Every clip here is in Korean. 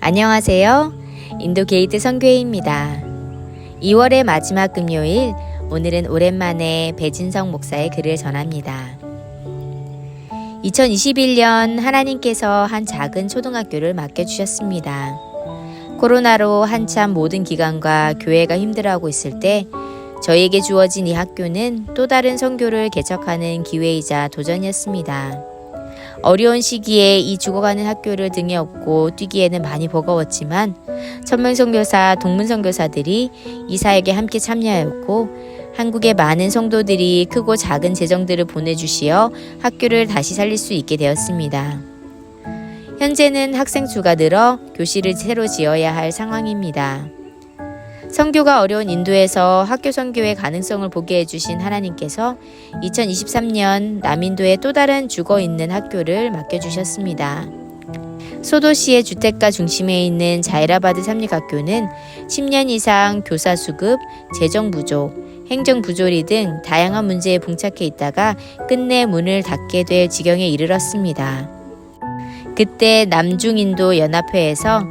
안녕하세요. 인도게이트 선교회입니다. 2월의 마지막 금요일, 오늘은 오랜만에 배진성 목사의 글을 전합니다. 2021년 하나님께서 한 작은 초등학교를 맡겨주셨습니다. 코로나로 한참 모든 기관과 교회가 힘들어하고 있을 때 저희에게 주어진 이 학교는 또 다른 선교를 개척하는 기회이자 도전이었습니다. 어려운 시기에 이 죽어가는 학교를 등에 업고 뛰기에는 많이 버거웠지만 천명선교사, 동문선교사들이 이 사역에 함께 참여하였고 한국의 많은 성도들이 크고 작은 재정들을 보내주시어 학교를 다시 살릴 수 있게 되었습니다. 현재는 학생 수가 늘어 교실을 새로 지어야 할 상황입니다. 선교가 어려운 인도에서 학교 선교의 가능성을 보게 해주신 하나님께서 2023년 남인도에 또 다른 죽어있는 학교를 맡겨주셨습니다. 소도시의 주택가 중심에 있는 자이라바드 삼립학교는 10년 이상 교사 수급, 재정 부족, 행정 부조리 등 다양한 문제에 봉착해 있다가 끝내 문을 닫게 될 지경에 이르렀습니다. 그때 남중인도 연합회에서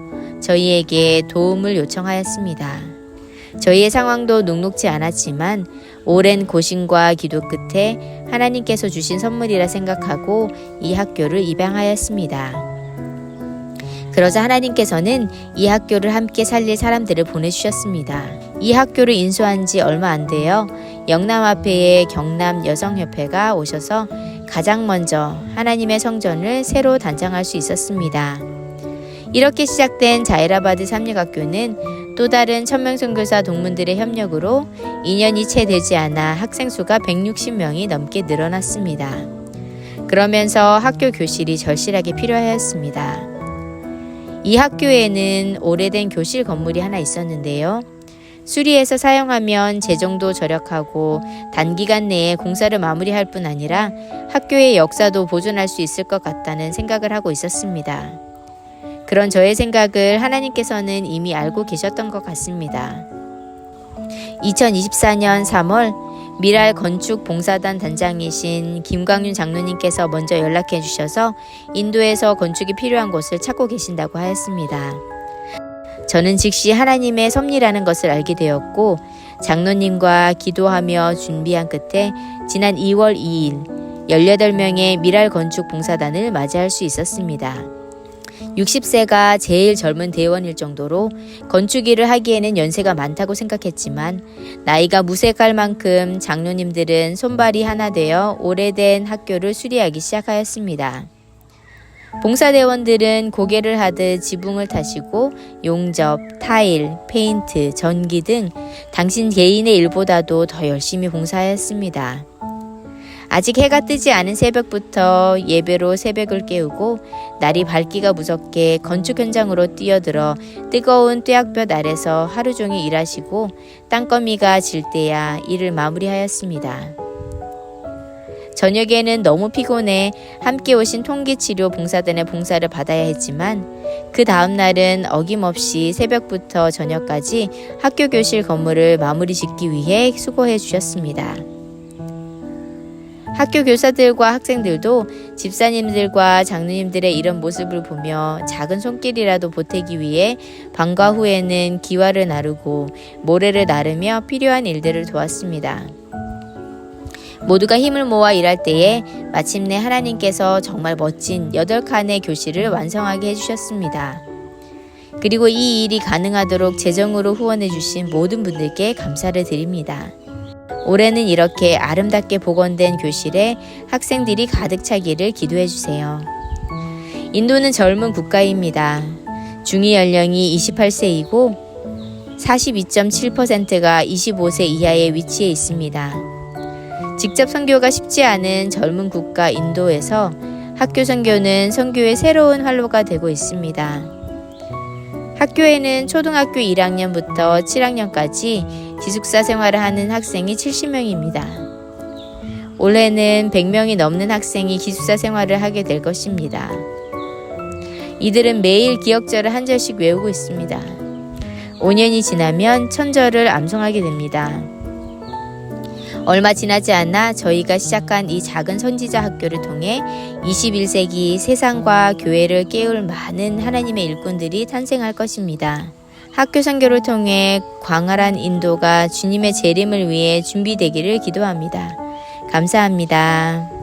저희에게 도움을 요청하였습니다. 저희의 상황도 녹록지 않았지만 오랜 고심과 기도 끝에 하나님께서 주신 선물이라 생각하고 이 학교를 입양하였습니다. 그러자 하나님께서는 이 학교를 함께 살릴 사람들을 보내주셨습니다. 이 학교를 인수한 지 얼마 안 되어 영남합회의 경남여성협회가 오셔서 가장 먼저 하나님의 성전을 새로 단장할 수 있었습니다. 이렇게 시작된 자이라바드 삼립학교는 또 다른 천명선교사 동문들의 협력으로 2년이 채 되지 않아 학생 수가 160명이 넘게 늘어났습니다. 그러면서 학교 교실이 절실하게 필요하였습니다. 이 학교에는 오래된 교실 건물이 하나 있었는데요. 수리해서 사용하면 재정도 절약하고 단기간 내에 공사를 마무리할 뿐 아니라 학교의 역사도 보존할 수 있을 것 같다는 생각을 하고 있었습니다. 그런 저의 생각을 하나님께서는 이미 알고 계셨던 것 같습니다. 2024년 3월 미랄 건축봉사단 단장이신 김광윤 장로님께서 먼저 연락해 주셔서 인도에서 건축이 필요한 곳을 찾고 계신다고 하였습니다. 저는 즉시 하나님의 섭리라는 것을 알게 되었고 장로님과 기도하며 준비한 끝에 지난 2월 2일 18명의 미랄 건축봉사단을 맞이할 수 있었습니다. 60세가 제일 젊은 대원일 정도로 건축 일을 하기에는 연세가 많다고 생각했지만 나이가 무색할 만큼 장로님들은 손발이 하나 되어 오래된 학교를 수리하기 시작하였습니다. 봉사대원들은 고개를 하듯 지붕을 타시고 용접, 타일, 페인트, 전기 등 당신 개인의 일보다도 더 열심히 봉사하였습니다. 아직 해가 뜨지 않은 새벽부터 예배로 새벽을 깨우고 날이 밝기가 무섭게 건축 현장으로 뛰어들어 뜨거운 뙤약볕 아래서 하루 종일 일하시고 땅거미가 질 때야 일을 마무리하였습니다. 저녁에는 너무 피곤해 함께 오신 통기치료 봉사단의 봉사를 받아야 했지만 그 다음 날은 어김없이 새벽부터 저녁까지 학교 교실 건물을 마무리 짓기 위해 수고해 주셨습니다. 학교 교사들과 학생들도 집사님들과 장로님들의 이런 모습을 보며 작은 손길이라도 보태기 위해 방과 후에는 기와를 나르고 모래를 나르며 필요한 일들을 도왔습니다. 모두가 힘을 모아 일할 때에 마침내 하나님께서 정말 멋진 8칸의 교실을 완성하게 해주셨습니다. 그리고 이 일이 가능하도록 재정으로 후원해 주신 모든 분들께 감사를 드립니다. 올해는 이렇게 아름답게 복원된 교실에 학생들이 가득 차기를 기도해 주세요. 인도는 젊은 국가입니다. 중위 연령이 28세이고 42.7%가 25세 이하에 위치해 있습니다. 직접 선교가 쉽지 않은 젊은 국가 인도에서 학교 선교는 선교의 새로운 활로가 되고 있습니다. 학교에는 초등학교 1학년부터 7학년까지 기숙사 생활을 하는 학생이 70명입니다. 올해는 100명이 넘는 학생이 기숙사 생활을 하게 될 것입니다. 이들은 매일 기억절을 한 절씩 외우고 있습니다. 5년이 지나면 천절을 암송하게 됩니다. 얼마 지나지 않아 저희가 시작한 이 작은 선지자 학교를 통해 21세기 세상과 교회를 깨울 많은 하나님의 일꾼들이 탄생할 것입니다. 학교 선교를 통해 광활한 인도가 주님의 재림을 위해 준비되기를 기도합니다. 감사합니다.